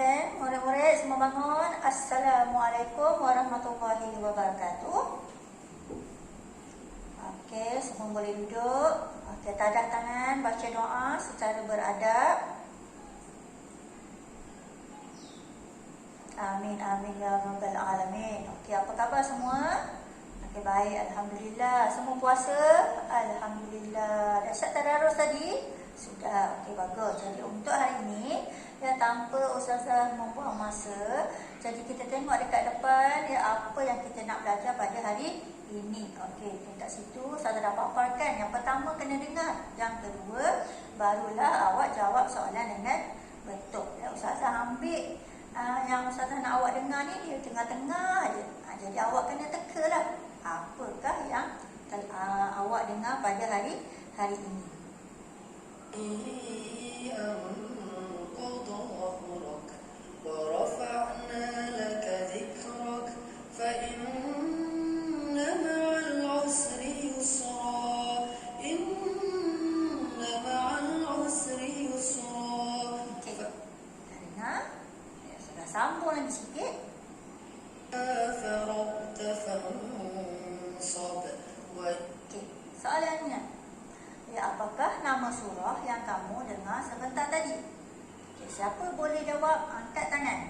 Okey, murid-murid semua bangun. Assalamualaikum warahmatullahi wabarakatuh. Okey, semua boleh duduk. Okey, tadah tangan, baca doa secara beradab. Amin, amin ya rabbal alamin. Okey, apa khabar semua? Okey, baik, alhamdulillah. Semua puasa? Alhamdulillah. Dah siap tadarus tadi? Sudah. Okey, bagus. Jadi untuk hari ini, ya, tanpa Ustazah membuang masa, jadi kita tengok dekat depan, ya, apa yang kita nak belajar pada hari ini. Okey, dekat situ Ustazah dah paparkan. Yang pertama kena dengar, yang kedua barulah awak jawab soalan dengan betul. Ya, Ustazah ambil yang Ustazah nak awak dengar ni dia tengah-tengah aje. Jadi awak kena tekalah apakah yang awak dengar pada hari ini. ورفعنا لك ذكرك فإن مع العسر يسرا إن مع العسر يسرا. Dengar? Ya, sudah sambung lagi sikit. فرغت فانصب. Okey, soalannya, ya, apakah nama surah yang kamu dengar sebentar tadi? Okey, siapa boleh jawab? Angkat tangan.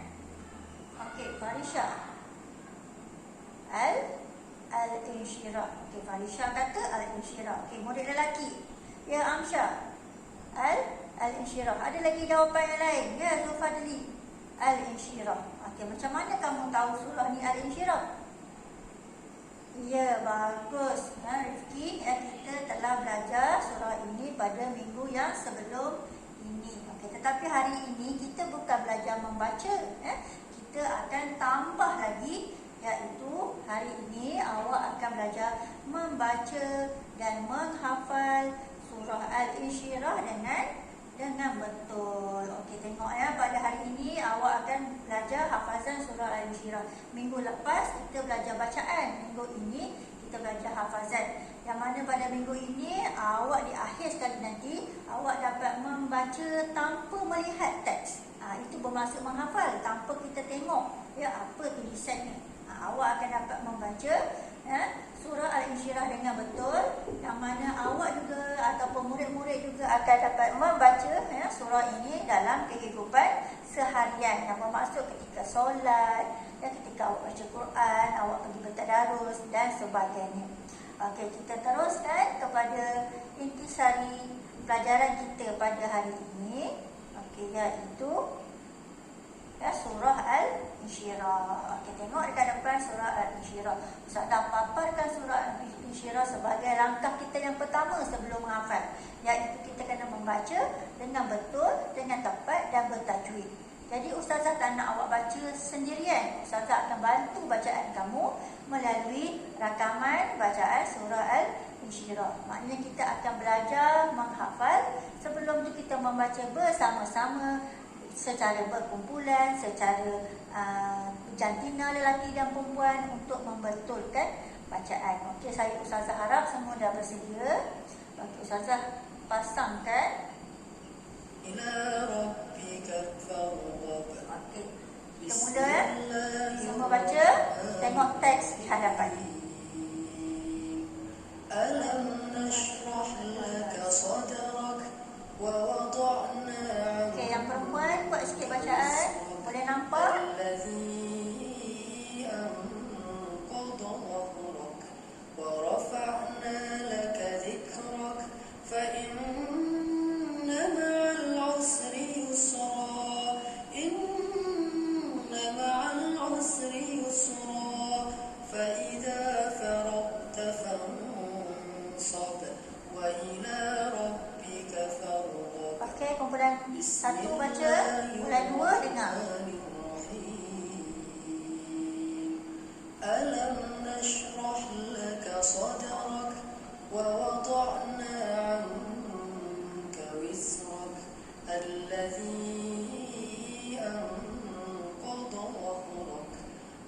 Okey, Farisha. Al-Insyirah. Okey, Farisha kata Al-Insyirah. Okey, murid lelaki. Ya, Amsyah. Al-Insyirah. Ada lagi jawapan yang lain? Ya, Zulfadli. Al-Insyirah. Okey, macam mana kamu tahu surah ni Al-Insyirah? Ya, bagus. Ya, Rifki, ya, kita telah belajar surah ini pada minggu yang sebelum ini. Okey, tetapi hari ini kita bukan belajar membaca. Kita akan tambah lagi, iaitu hari ini awak akan belajar membaca dan menghafal surah Al-Insyirah dengan betul. Okey, tengok ya, pada hari ini awak akan belajar hafazan surah Al-Insyirah. Minggu lepas kita belajar bacaan, minggu ini kita belajar hafazan. Yang mana pada minggu ini awak di akhir sekali nanti awak dapat membaca tanpa melihat teks. Itu bermaksud menghafal tanpa kita tengok, ya, apa tulisannya. Awak akan dapat membaca, ya, surah Al-Insyirah dengan betul, yang mana awak juga ataupun murid-murid juga akan dapat membaca, ya, surah ini dalam kehidupan seharian, yang bermaksud ketika solat, ya, ketika awak baca Quran, awak pergi bertadarus dan sebagainya. Okey, kita teruskan kepada intisari pelajaran kita pada hari ini. Okey, iaitu, ya, surah Al-Insyirah. Okey, tengok dekat depan surah Al-Insyirah. Ustaz dah paparkan surah Al-Insyirah sebagai langkah kita yang pertama sebelum menghafal, iaitu kita kena membaca dengan betul, dengan tepat dan bertajwid. Jadi Ustazah tak nak awak baca sendirian. Ustazah akan bantu bacaan kamu melalui rakaman bacaan surah Al-Insyirah. Maknanya kita akan belajar menghafal. Sebelum tu kita membaca bersama-sama secara berkumpulan, secara jantina lelaki dan perempuan untuk membetulkan bacaan. Okey, Ustazah harap semua dah bersedia. Okey, Ustazah pasangkan. إلى ربك فارغب. Okey, kita mula, ya. Semua baca, tengok teks di hadapan. ألم نشرح لك صدرك ووضعنا عنك. Okey, yang perempuan buat sikit bacaan. Boleh nampak? الذي أنقض ظهرك ورفعنا لك ذكرك فإن مع العسر يسرا إن مع العسر يسرا فإذا فرغت فانصب وإلى ربك فارغب. Okey, kumpulan satu baca, kumpulan dua dengar. ألم نشرح لك صدرك ووضعنا عنك وزرك الذي أنقض ظهرك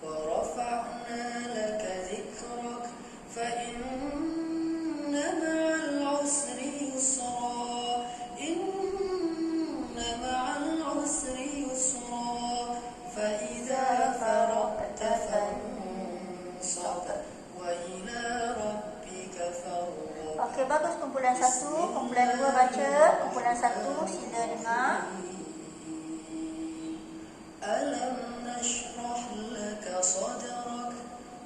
ورفعنا لك ذكرك فإن مع العسر يسرا إن مع العسر يسرا Okey, bagus kumpulan 1, kumpulan 2 baca, kumpulan 1 sila dengar. ألم نشرح لك صدرك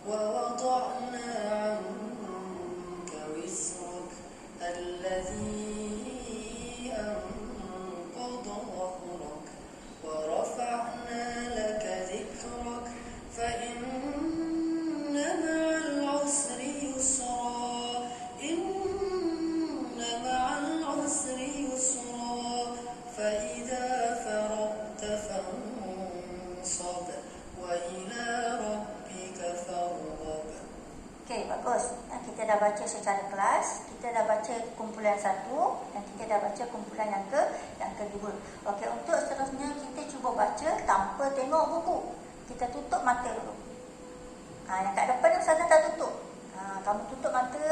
ووضعنا عنك وزرك الذي أنقض ظهرك ورفعنا لك ذكرك فإن مع العسر يسرا إن مع العسر يسرا فإذا فرغت فانصب وإلى ربك فارغب. Okey, bagus. Kita dah baca secara kelas, kita dah baca kumpulan 1 dan kita dah baca kumpulan yang kedua. Okey, untuk seterusnya kita cuba baca tanpa tengok buku. Kita tutup mata dulu. Yang kat depan ni Ustazah tak tutup. Kamu tutup mata,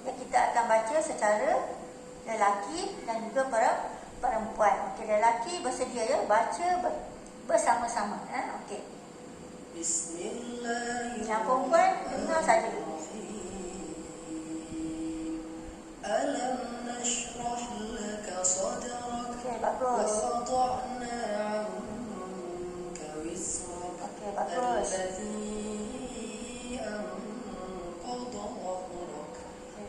ya, kita akan baca secara lelaki dan juga perempuan. Okey, lelaki bersedia ya, baca bersama-sama. Okey. Bismillahirrahmanirrahim. Yang perempuan dengar saja dulu. Alam nashrah laka sadrak. Okey, bagus. Wa wada'na 'anka wizrak. Okey, bagus. Alladhi anqadha dhahrak.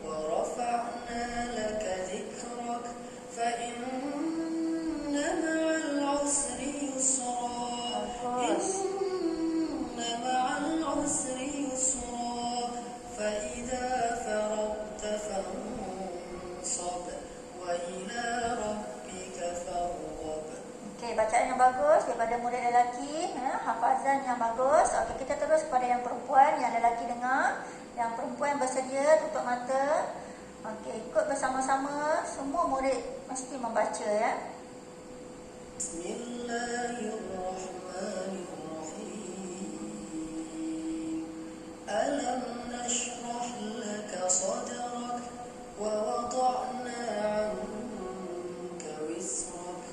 Wa rafa'na laka dhikrak. Fa inna ma'al 'usri yusra. فإذا فرغت فانصب وإلى ربك فارغب. Okey, bacaan yang bagus daripada murid lelaki, hafazan yang bagus. Okey, kita terus kepada yang perempuan, yang lelaki dengar, yang perempuan bersedia tutup mata. Okey, ikut bersama-sama, semua murid mesti membaca ya. Bismillahirrahmanirrahim. Alam nashrah laka sadrak wa wada'na 'anka wizrak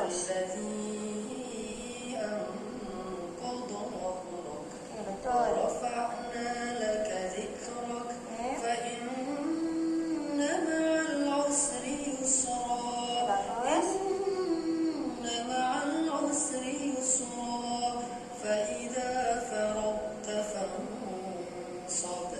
alladhi anqadha dhahrak wa rafa'na laka dhikrak fa inna ma'al 'usri yusra inna ma'al 'usri yusra fa idza faragta fansab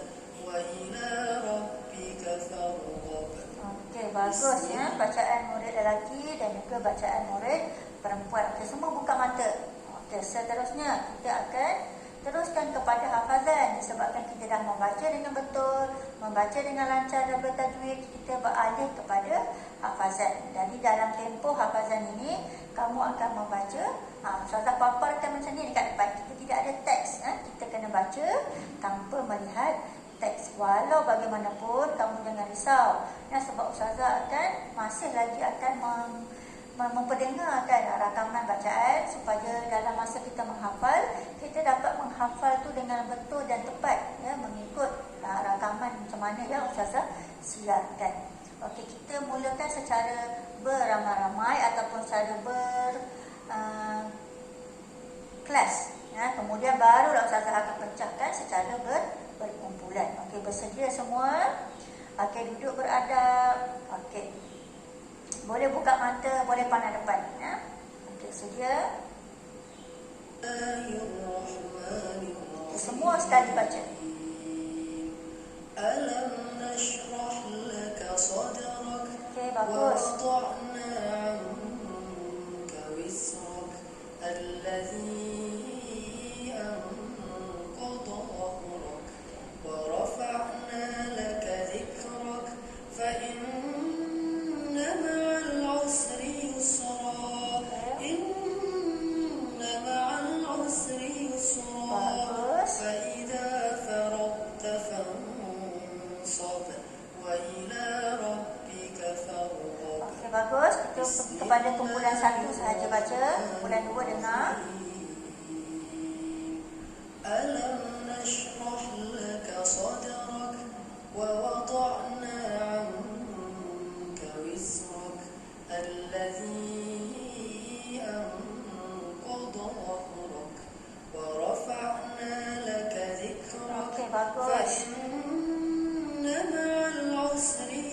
wa ila rabbika farghab. Okey, bagus ya, bacaan murid lelaki dan juga bacaan murid perempuan. Okey, semua buka mata. Okey, seterusnya kita akan teruskan kepada hafazan. Disebabkan kita dah membaca dengan betul, membaca dengan lancar dan bertajwid, kita beralih kepada hafazan. Jadi dalam tempoh hafazan ini, kamu akan membaca, Ustazah paparkan macam ni dekat depan. Kita tidak ada teks, kita kena baca tanpa melihat teks. Walau bagaimanapun, kamu jangan risau. Sebab Ustazah masih lagi akan memperdengarkan rakaman bacaan supaya dalam masa kita menghafal, kita dapat menghafal tu dengan betul dan tepat ya, mengikut rakaman macam mana yang Ustazah siapkan. Okey, kita mulakan secara beramai-ramai ataupun secara kelas ya, kemudian barulah Ustazah akan pecahkan secara berkumpulan. Okey, bersedia semua? Okey, duduk beradab. Okey, boleh buka mata, boleh pandang depan ya. Okey, sedia? Semua sekali baca. Alam nashrah laka sadrak. Okey, bagus. wa wada'na 'anka wizrak alladhi anqadha dhahrak wa rafa'na laka dhikrak fa inna ma'al 'usri yusra inna ma'al 'usri yusra fa idza faragta fansab wa ila rabbika farghab. Okey, bagus. Kita kepada kumpulan 1 sahaja baca, kumpulan 2 dengar. Alam nashrah laka sadrak wa wada'na 'anka wizrak alladhi anqadha dhahrak wa rafa'na laka dhikrak Okey, fa bagus. inna ma'al 'usri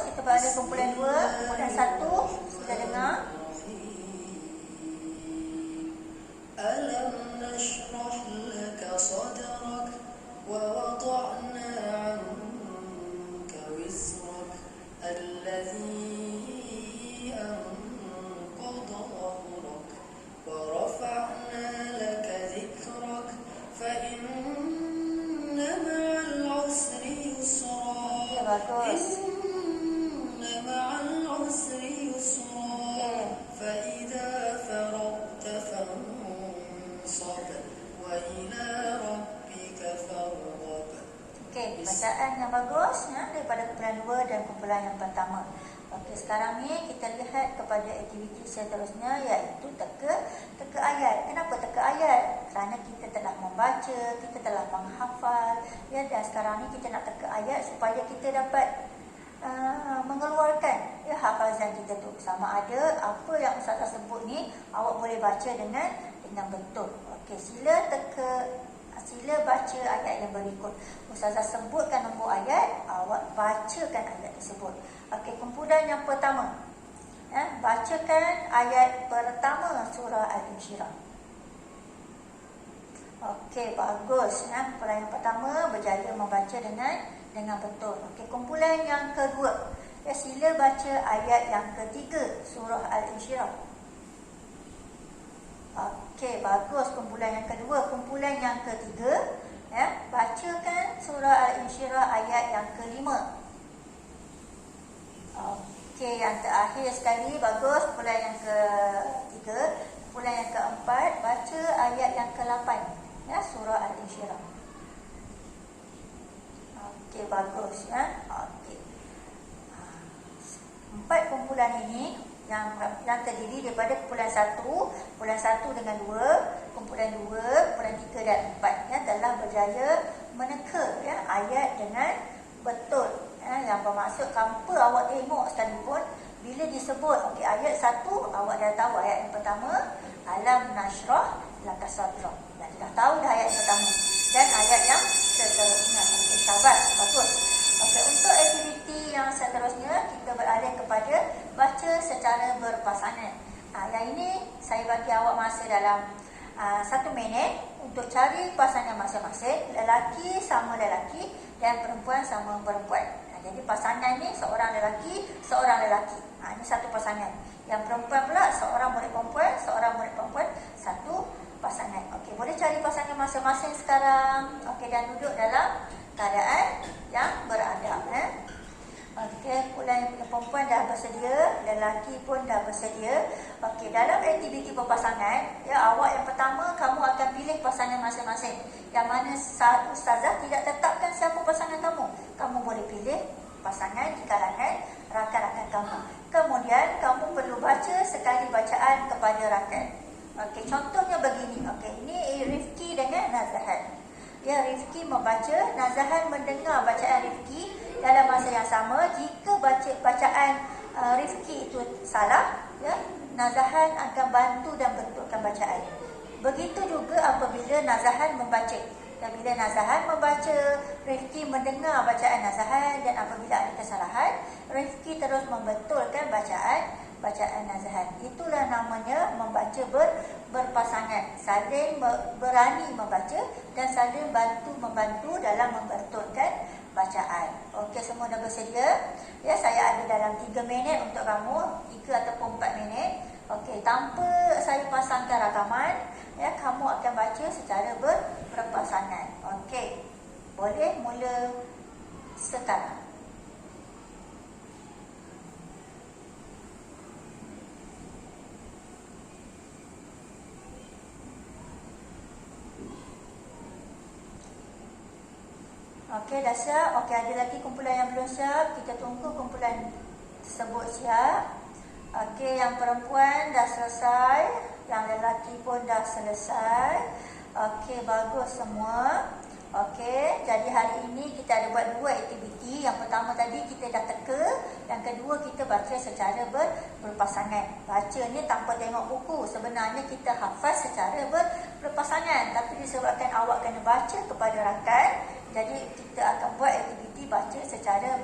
kita berada kumpulan 2, kumpulan 1. Sudah dengar? ألم نشرح لك صدرك ووضعنا عنك وزرك الذي أنقض ظهرك ورفعنا لك ذكرك فإن مع العسر يسرا Bagus. إن مع العسر يسرا فإذا فرغت فانصب وإلى ربك فارغب. Okey, bacaan yang bagus daripada kumpulan 2 dan kumpulan yang pertama. Okey, sekarang ni kita lihat kepada aktiviti seterusnya, iaitu teka ayat. Kenapa teka ayat? Kerana kita telah membaca, kita telah menghafal, ya, dan sekarang ni kita nak teka ayat supaya kita dapat mengeluarkan hafazan kita tu. Sama ada apa yang Ustazah sebut ni awak boleh baca dengan betul. Okey, sila baca ayat yang berikut. Ustazah sebutkan nombor ayat, awak bacakan ayat tersebut. Okey, kumpulan yang pertama. Bacakan ayat pertama surah Al-Insyirah. Okey, bagus. Kumpulan yang pertama berjaya membaca dengan betul. Okey, kumpulan yang kedua. Sila baca ayat yang ketiga surah Al-Insyirah. Okey, bagus. Kumpulan yang kedua. Kumpulan yang ketiga, bacakan surah Al-Insyirah ayat yang kelima. Okey, yang terakhir sekali, bagus. Kumpulan yang ketiga. Kumpulan yang keempat, baca ayat yang ke-8, surah Al-Insyirah. Okey, bagus. Okey. 4 kumpulan ini yang terdiri daripada kumpulan 1 dengan 2, kumpulan 2, kumpulan 3 dan 4 telah berjaya meneka ayat dengan betul. Yang bermaksud tanpa awak tengok sekalipun, bila disebut ayat 1, awak dah tahu ayat yang pertama, alam nashrah laka sadrak. Dah tahu dah ayat yang pertama. Dan ayat yang seterusnya. Sahabat, bagus. Untuk aktiviti yang seterusnya, kita beralih kepada baca secara berpasangan. Yang ini saya bagi awak masa dalam 1 minit untuk cari pasangan masing-masing. Lelaki sama lelaki dan perempuan sama perempuan. Jadi pasangan ni seorang lelaki, seorang lelaki. Ini satu pasangan. Yang perempuan pula seorang murid perempuan, seorang murid perempuan, satu pasangan. Okey, boleh cari pasangan masing-masing sekarang. Okey, dan duduk dalam keadaan yang beradab. Okey, kumpulan perempuan dah bersedia, lelaki pun dah bersedia. Okey, dalam aktiviti berpasangan, awak yang pertama, kamu akan pilih pasangan masing-masing. Yang mana ustazah tidak tetapkan siapa pasangan kamu. Kamu boleh pilih pasangan di kalangan rakan-rakan kamu. Kemudian kamu perlu baca sekali bacaan kepada rakan. Okey, contohnya begini. Okey, ini Rifki dengan Nazahan. Rifki membaca, Nazahan mendengar bacaan Rifki dalam masa yang sama. Jika bacaan Rifki itu salah, Nazahan akan bantu dan betulkan bacaan. Begitu juga apabila Nazahan membaca. Dan bila Nazahan membaca, Rifki mendengar bacaan Nazahan, dan apabila ada kesalahan, Rifki terus membetulkan bacaan Nazahan. Itulah namanya membaca berpasangan. Saling berani membaca dan saling membantu dalam membetulkan bacaan. Okey, semua dah bersedia? Saya ada dalam 3 minit untuk kamu, 3 ataupun 4 minit. Okey, tanpa saya pasangkan rakaman, kamu akan baca secara berpasangan. Okey, boleh mula sekarang. Okey, dah siap. Okey, ada lagi kumpulan yang belum siap. Kita tunggu kumpulan tersebut siap. Okey, yang perempuan dah selesai, yang lelaki pun dah selesai. Okey, bagus semua. Okey, jadi hari ini kita ada buat 2 aktiviti. Yang pertama tadi kita dah teka, yang kedua kita baca secara berpasangan. Baca ni tanpa tengok buku. Sebenarnya kita hafaz secara berpasangan, tapi disebabkan awak kena baca kepada rakan, jadi kita akan buat aktiviti baca secara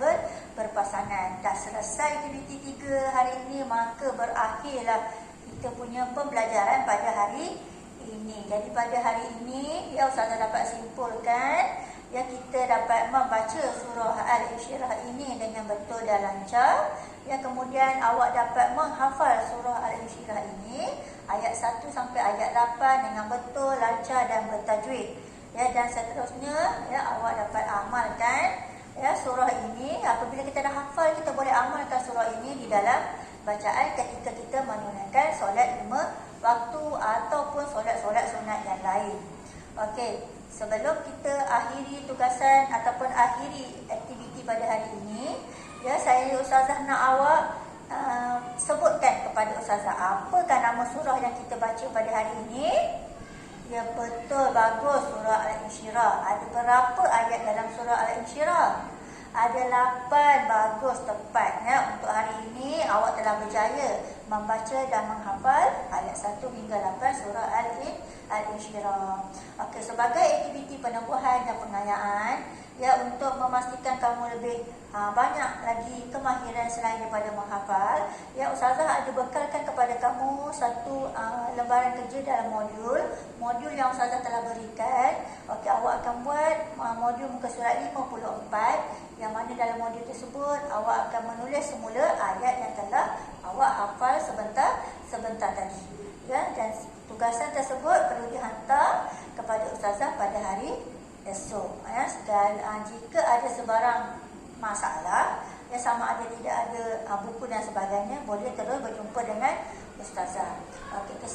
berpasangan. Dah selesai aktiviti 3 hari ini, maka berakhirlah kita punya pembelajaran pada hari ini. Jadi pada hari ini ya Ustazah dapat simpulkan ya kita dapat membaca surah Al-Insyirah ini dengan betul dan lancar. Ya, kemudian awak dapat menghafal surah Al-Insyirah ini ayat 1 sampai ayat 8 dengan betul, lancar dan bertajwid. Ya, dan seterusnya ya awak dapat amalkan ya surah ini. Apabila kita dah hafal, kita boleh amalkan surah ini di dalam bacaan ketika kita menunaikan solat 5 waktu ataupun solat-solat sunat yang lain. Okey, sebelum kita akhiri tugasan ataupun akhiri aktiviti pada hari ini, ya saya Ustazah nak awak sebutkan kepada Ustazah apakah nama surah yang kita baca pada hari ini. Ya, betul, bagus, surah Al-Insyirah. Ada berapa ayat dalam surah Al-Insyirah? Ada 8, bagus, tepat. Ya, untuk hari ini awak telah berjaya membaca dan menghafal ayat 1 hingga 8 surah Al-Insyirah. Okey, sebagai aktiviti penembuhan dan pengayaan, ya untuk memastikan kamu lebih banyak lagi kemahiran selain daripada menghafal, ya Ustazah ada bekalkan kepada kamu satu lembaran kerja dalam modul yang Ustazah telah berikan. Okey, awak akan buat modul muka surat 54, yang mana dalam modul tersebut awak akan menulis semula ayat yang telah awak hafal sebentar tadi. Ya, dan tugasan tersebut perlu dihantar kepada Ustazah pada hari esok. Ya, dan jika ada sebarang masalah, ya sama ada tidak ada buku dan sebagainya, boleh terus berjumpa dengan Ustazah. Okey,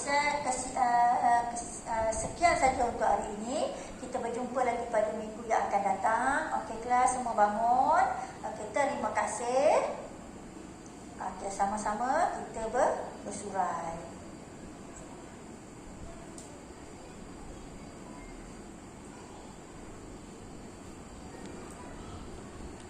sekian saja untuk hari ini. Kita berjumpa lagi pada minggu yang akan datang. Okey, kelas semua bangun. Okey, terima kasih. Okey, sama-sama kita bersurai.